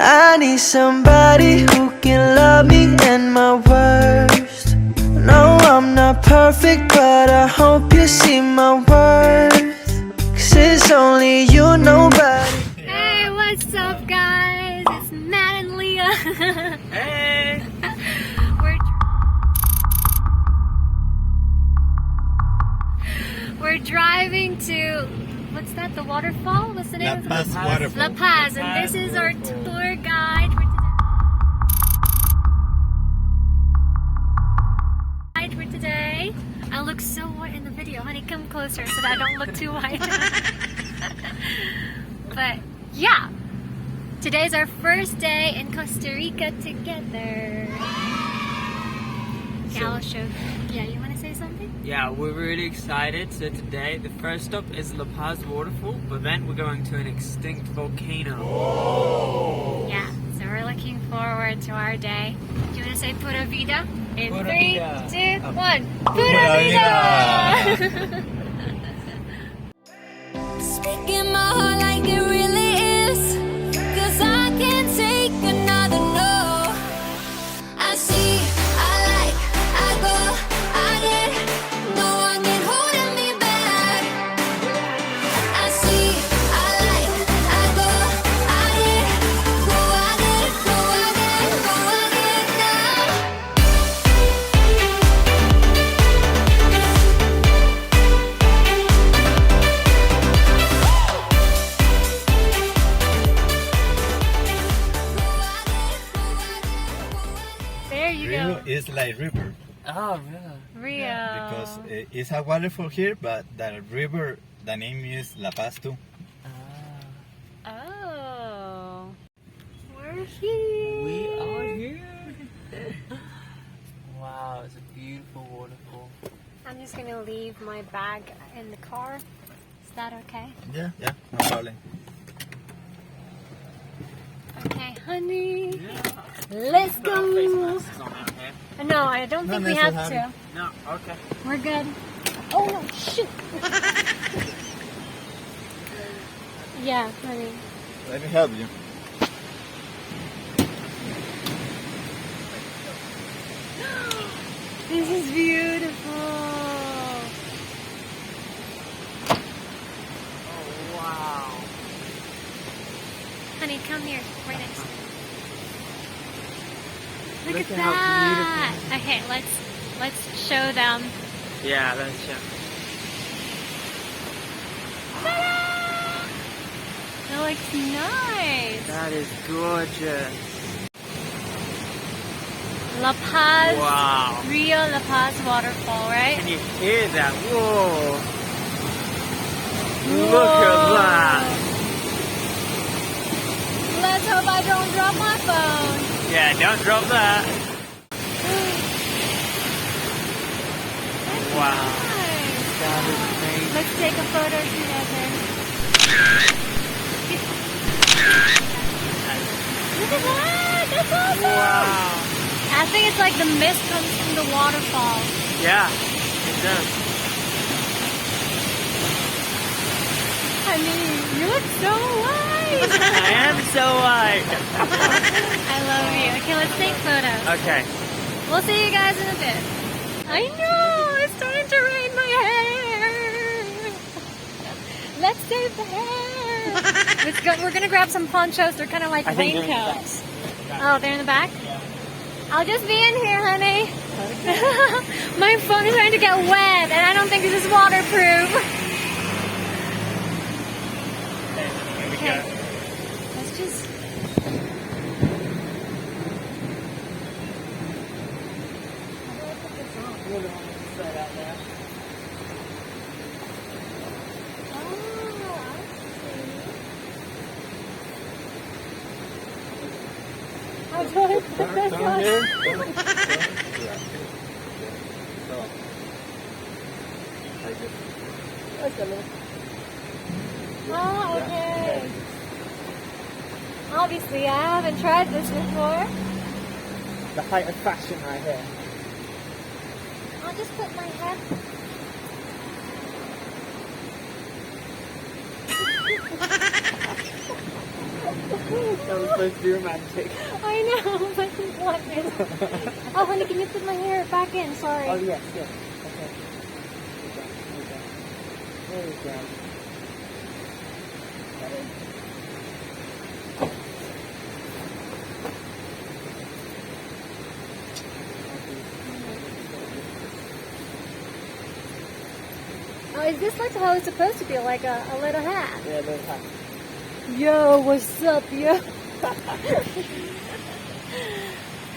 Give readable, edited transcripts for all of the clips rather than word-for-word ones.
I need somebody who can love me and my worst. No, I'm not perfect, but I hope you see my worth. 'Cause it's only you, nobody. Hey, what's up, guys? It's Matt and Leah. Hey! We're driving to, what's that, the waterfall? What's the name of it? La Paz Waterfall. La Paz, and this is our tour guide for today. I look so white in the video. Honey, come closer so that I don't look too white. But yeah, today's our first day in Costa Rica together. Okay, I'll show. Yeah, you want to say something? Yeah, we're really excited. So today, the first stop is La Paz Waterfall, but then we're going to an extinct volcano. Yeah, so we're looking forward to our day. Do you want to say Pura Vida? In Pura 3, vida. 2, 1. Pura Pura Vida! Speaking my heart like it really is, 'cause I can't take another no. I see, I like, I go, I get, no one can hold me back. I see, I like, I go, I get, go, I get, go, I get, go, I get now. There you go. Rio is like river Oh, really? Rio. because it's a waterfall here, but the river, the name is La Paz too. Oh. We're here. We are here. Wow, it's a beautiful waterfall. I'm just going to leave my bag in the car. Is that okay? Yeah, no problem. Okay, honey. Let's go. Face masks on out here. No, I don't think we have to. No, okay. We're good. Oh no, shoot. Yeah, honey. Let me help you. This is beautiful. Oh, wow. Honey, come here. Right next to me. Look Look at at how that. Okay, let's show them. Yeah, that's yeah. Ta-da! That looks nice. That is gorgeous. La Paz, Wow. Rio La Paz waterfall, right? Can you hear that? Whoa. Look at that. Let's hope I don't drop my phone. Yeah, don't drop that. Wow. Nice. That is amazing. Let's take a photo together. Look at that! That's awesome! Wow. I think it's like the mist comes from the waterfall. Yeah, it does. Honey, you look so white! I am so white. I love you. Okay, let's take photos. Okay. We'll see you guys in a bit. I know! It's starting to rain my hair! Let's save the hair! We're gonna grab some ponchos. They're kind of like I think they're in the back. raincoats. Oh, they're in the back? Yeah. I'll just be in here, honey. My phone is starting to get wet, and I don't think this is waterproof. Here we Okay. go. Let's just... How do I put this on? Oh, okay. Obviously, I haven't tried this before. The height of fashion right here. I'll just put my head. That was supposed to be romantic. I know, but what is? Oh, honey, can you put my hair back in? Sorry. Oh, yes, yes. Okay. There we go. Oh, is this like how it's supposed to be? Like a little hat? Yeah, little hat. Yo, what's up, yo?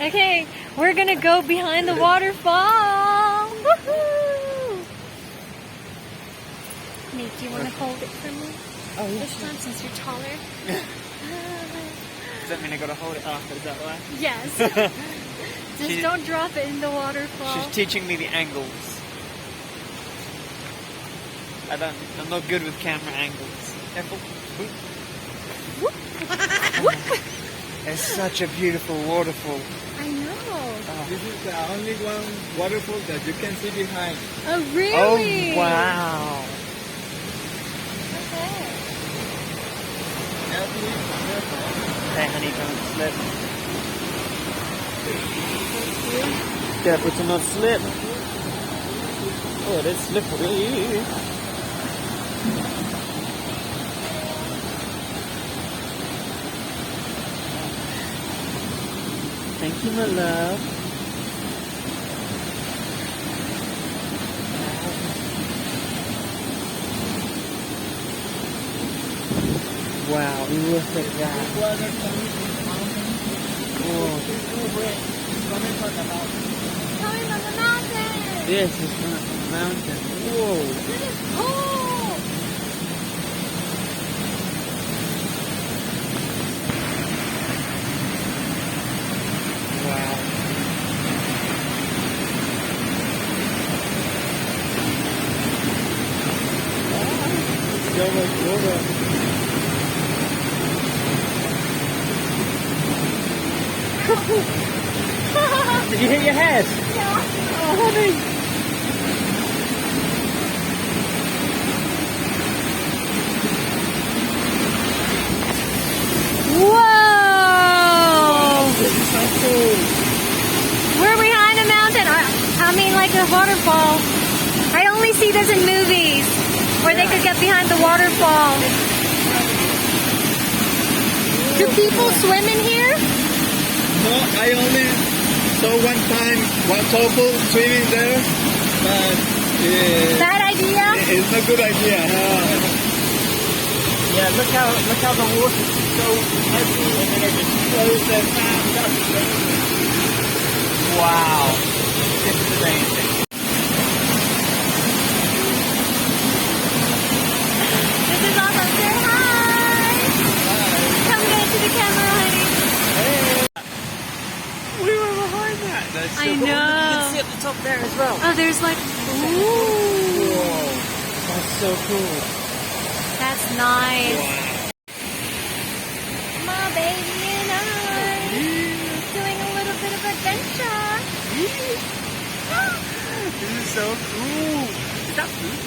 Okay, we're gonna go behind the waterfall. Woohoo! Nate, do you want to hold it for me? Oh, yeah. This time, since you're taller. Does that mean I gotta hold it after? Is that why? Yes. Just don't drop it in the waterfall. She's teaching me the angles. I'm not good with camera angles. Careful. It's such a beautiful waterfall. I know. This is the only one waterfall that you can see behind. Oh, really? Oh, wow. Okay. Hey, honey, don't slip. Careful to not slip. Oh, it is slippery. Thank you, my love. Wow, look at that. Water coming from the mountain. Oh, It's coming from the mountain. Coming from the mountain. this is from the mountain. Whoa. This is cool. Wow. So much water. Did you hit your head? Yeah. Oh, honey. Whoa! This is so cool. We're behind a mountain. I mean, like a waterfall. I only see this in movies where they could get behind the waterfall. Do people swim in here? No, I only saw one time one couple swimming there, but Bad idea? it's not a good idea. Yeah, look how the water's so heavy and then it just flows their fans up. Wow. This is amazing. This is awesome. Say hi! Come get to the camera, honey. We were behind that. That's so I cool. know. You can see at the top there as well. Oh, there's like, ooh. Whoa. That's so cool. That's nice. My baby and I doing a little bit of adventure. This is so cool. Is that food?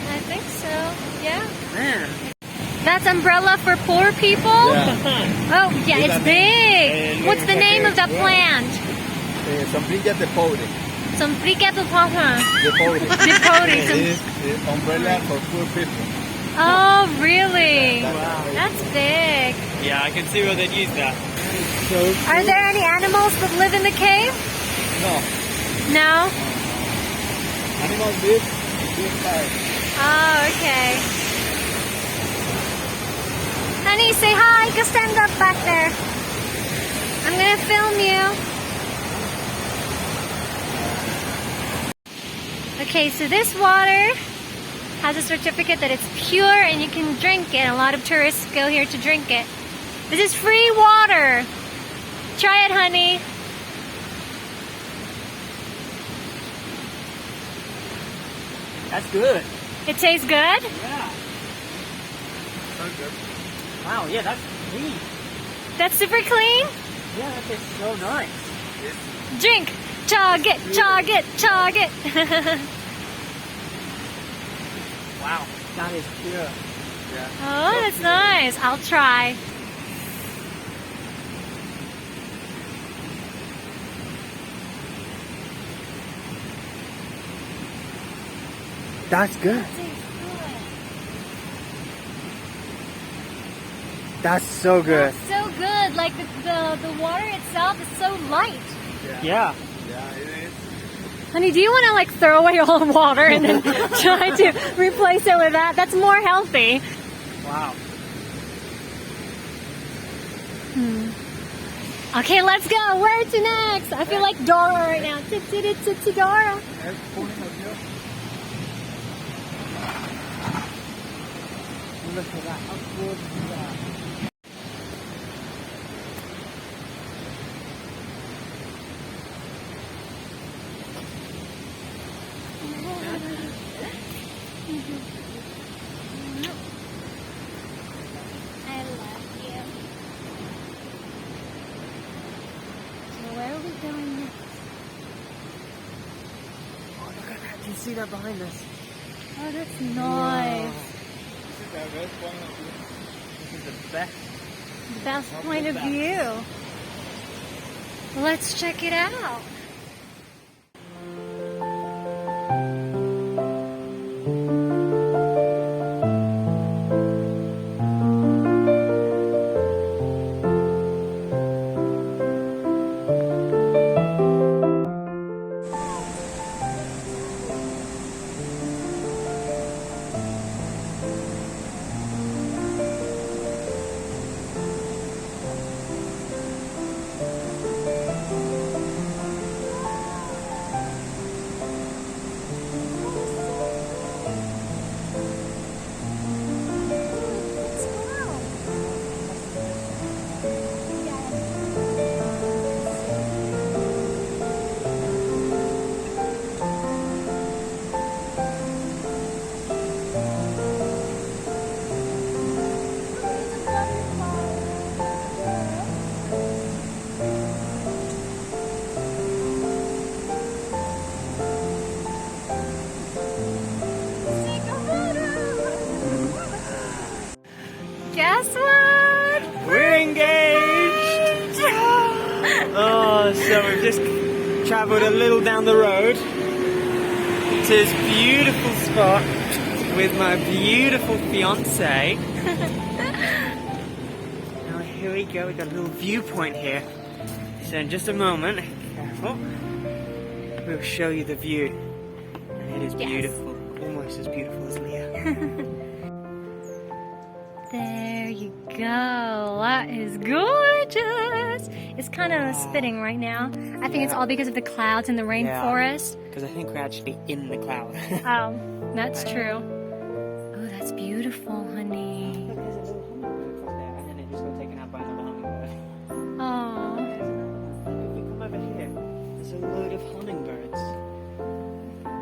I think so. Yeah. Man. That's umbrella for poor people? Oh, yeah, it's big. What's the name of that plant? Sombrilla de pobre. Sombrilla de Papa. De pobre. De pobre. It is umbrella for poor people. Oh, really? Wow. That's big. Yeah, I can see where they'd use that. So Are there any animals that live in the cave? No, No? animals live inside. Oh, okay. Honey, say hi. Go stand up back there. I'm gonna film you. Okay, so this water has a certificate that it's pure and you can drink it. A lot of tourists go here to drink it. This is free water. Try it, honey. that's good. It tastes good? Yeah. So good. Wow, yeah, that's clean. That's super clean? Yeah, that tastes so nice. Drink. Chug it, chug it, chug it. Wow, that is pure. Oh, that's nice. I'll try. That's good. That's so good. That's so good. Like the water itself is so light. Yeah. Yeah, it is. Honey, do you want to like throw away all the water and then try to replace it with that? That's more healthy. Wow. Okay, let's go. Where to next? I feel like Dora right now. Tipsy Dora. Look at that. How gorgeous is that? I love you. So where are we going next? Oh, look at that. Do you see that behind us? Oh, that's nice. This is the best. The best point of view. Let's check it out. Guess what? We're engaged! Oh, so we've just travelled a little down the road to this beautiful spot with my beautiful fiance. Now here we go, we've got a little viewpoint here. So in just a moment, careful, we'll show you the view. And it is beautiful, almost as beautiful as Leah. There you go. That is gorgeous. It's kind of spitting right now. I think it's all because of the clouds and the rainforest. Because I think we're actually in the cloud. Oh, that's true. Oh, that's beautiful, honey. Look, there's a little hummingbird from there, and then it just got taken out by another hummingbird. Oh, If we come over here, there's a load of hummingbirds.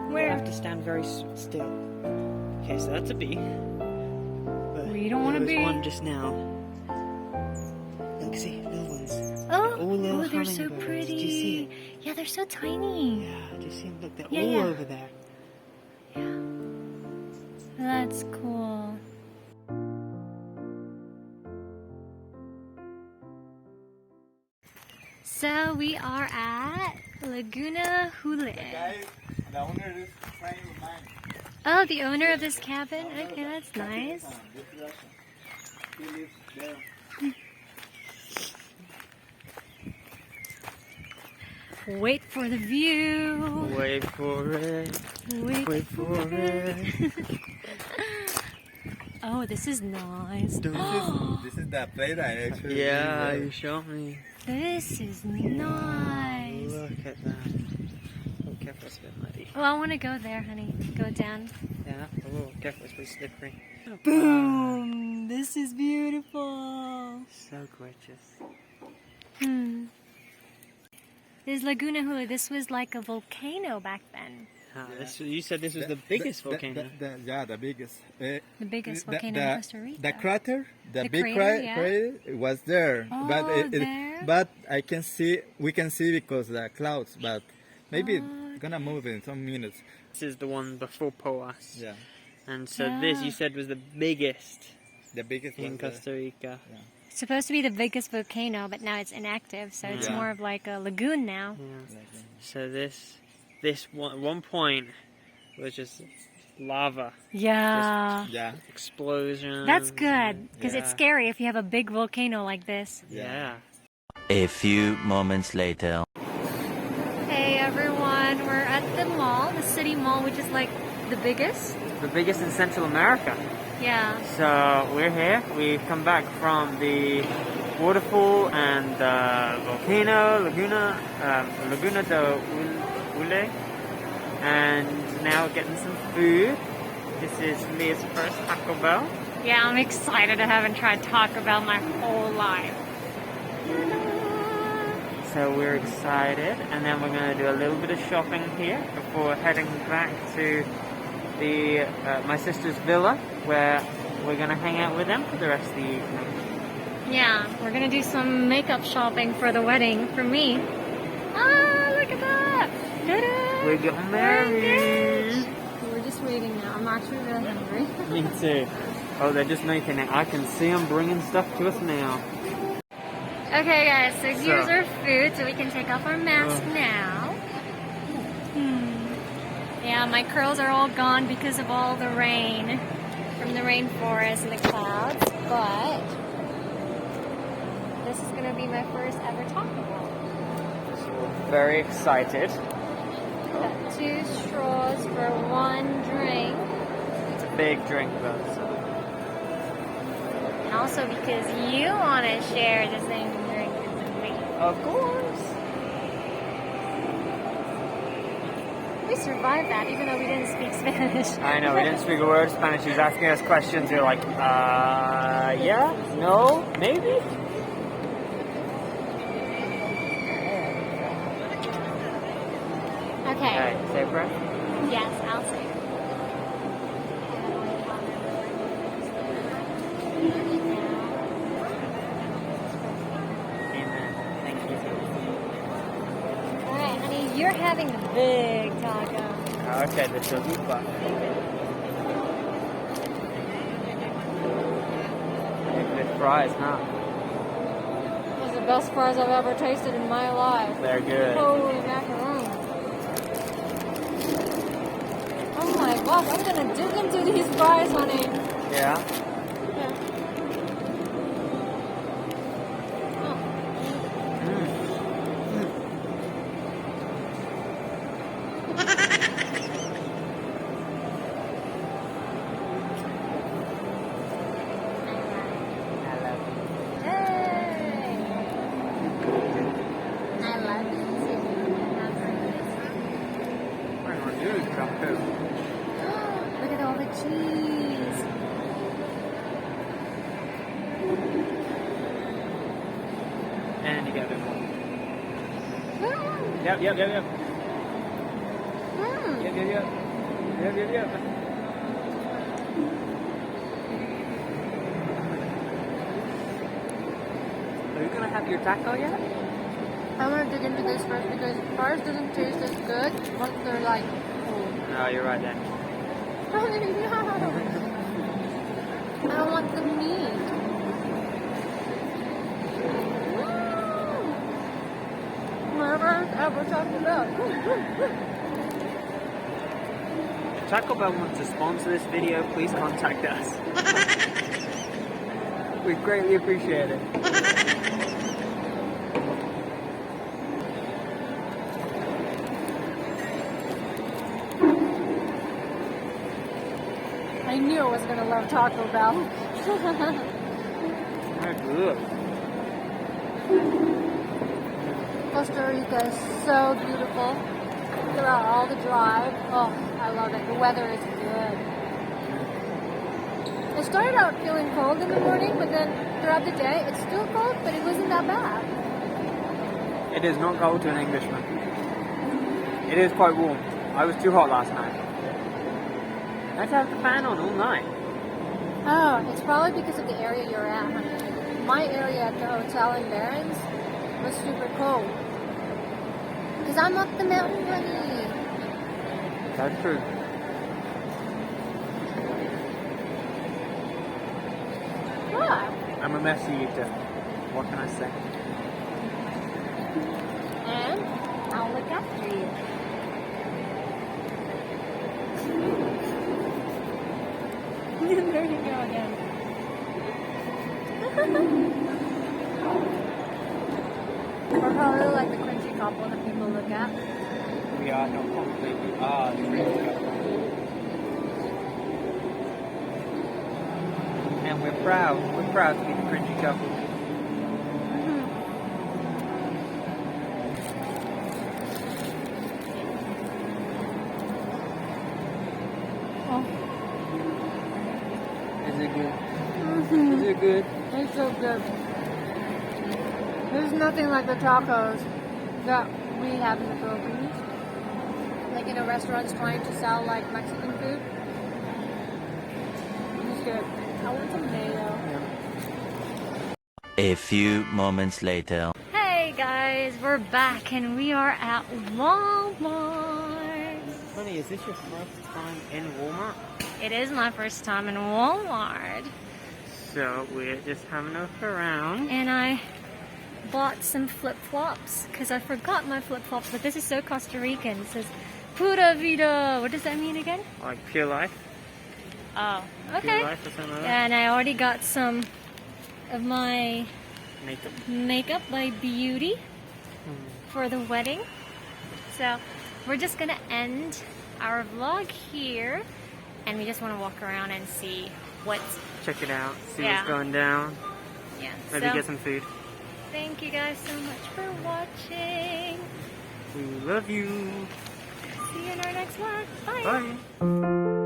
We where? have to stand very still. Okay, so that's a bee. But We don't wanna there was be. one just now. Look, see, little ones. Oh, all little they're so hummingbirds. pretty. Do you see it? Yeah, they're so tiny. Yeah, do you see them? Look, they're Yeah, all yeah. over there. Yeah. That's cool. So we are at Laguna Hule. The owner is friend of mine. Oh, the owner of this cabin? Okay, that's nice. He lives there. Wait for the view. Wait for it. Wait for it. Oh, this is nice. This is the place I actually Yeah, live you show me. This is nice. Look at that. Oh, careful, it's a bit muddy. Oh, I want to go there, honey. Go down. Yeah, oh, careful, it's pretty slippery. Boom! This is beautiful. So gorgeous. This Laguna Hule, this was like a volcano back then. Ah, you said this was the biggest volcano. Yeah, the biggest. The biggest volcano in Costa Rica. The crater, the The big crater, yeah. crater was there, Oh, there? but we can see because the clouds, but maybe it's gonna move in some minutes. This is the one before Poás. Yeah, And so this you said was the biggest the biggest in was Costa Rica. It's supposed to be the biggest volcano, but now it's inactive, so it's Yeah. more of like a lagoon now. Yeah. So this one, at one point was just lava Yeah. Yeah. explosion. That's good, because it's Yeah. scary if you have a big volcano like this. Yeah. A few moments later. Hey everyone, we're at the mall, the city mall, which is like the biggest. The biggest in Central America. Yeah. So we're here. We've come back from the waterfall and volcano, Laguna de Ule, and now getting some food. This is Leah's first Taco Bell. Yeah, I'm excited. I haven't tried Taco Bell my whole life. So we're excited, and then we're going to do a little bit of shopping here before heading back to the my sister's villa, where we're going to hang out with them for the rest of the evening. Yeah, we're gonna do some makeup shopping for the wedding for me. Ah, look at that! Ta-da! We're getting married. We're just waiting now. I'm actually really hungry. Me too. Oh, they're just making it. I can see them bringing stuff to us now. Okay, guys. So here's So- our food, so we can take off our mask now. Yeah, my curls are all gone because of all the rain from the rainforest and the clouds, but this is gonna be my first ever Taco Bell. So we're very excited. Got 2 straws for 1 drink, It's a big drink though. So. and also because you want to share the same drink as me. Of course. We survived that, even though we didn't speak Spanish. I know, we didn't speak a word of Spanish. He was asking us questions. We were like, yeah, no, maybe? Okay. Okay, safe breath. Yes, I'll say. Amen. Thank you. Alright, honey, you're having the big taco. Okay, the chalupa. Good fries, huh? Those are the best fries I've ever tasted in my life. They're good. Holy macaroon. Oh my gosh, I'm gonna dig into these fries, honey. Yeah? Look at all the cheese. And you get a bit more. Mm. Yep. Mm. Yep. Are you gonna have your taco yet? I want to dig into this first because fries doesn't taste as good once they're like cold. No, you're right then. No. I don't want the meat. Whatever ever talked about. If Taco Bell wants to sponsor this video, please contact us. We greatly appreciate it. I knew I was gonna love Taco Bell. Very good. Costa Rica is so beautiful throughout all the drive. Oh, I love it. The weather is good. It started out feeling cold in the morning, but then throughout the day, it's still cold, but it wasn't that bad. It is not cold to an Englishman. It is quite warm. I was too hot last night. Let's have the fan on all night. Oh, it's probably because of the area you're at, honey. My area at the hotel in Barron's was super cold. Because I'm up the mountain, honey. That's true. What? I'm a messy eater. What can I say? And I'll look after you. me go again. We're probably like the cringy couple that people look at. We are not completely. Ah, the cringe couple. And we're proud. We're proud to be the cringy couple. Is it good? Is it good? It's so good. There's nothing like the tacos that we have in the Philippines. Like in a restaurant trying to sell like Mexican food. It's good. I want some mayo. A few moments later. Hey guys, we're back and we are at Walmart. Honey, is this your first time in Walmart? It is my first time in Walmart. So we're just having a look around. And I bought some flip-flops because I forgot my flip-flops, but this is so Costa Rican. It says Pura Vida. What does that mean again? Like Pure Life? Oh, okay. Pure Life or something like that? And I already got some of my Makeup. makeup by Beauty for the wedding. So we're just gonna end our vlog here, and we just want to walk around and see what's Check it out. See Yeah. what's going down. yeah. Maybe So get some food. thank you guys so much for watching. We love you. See you in our next vlog. Bye. Bye.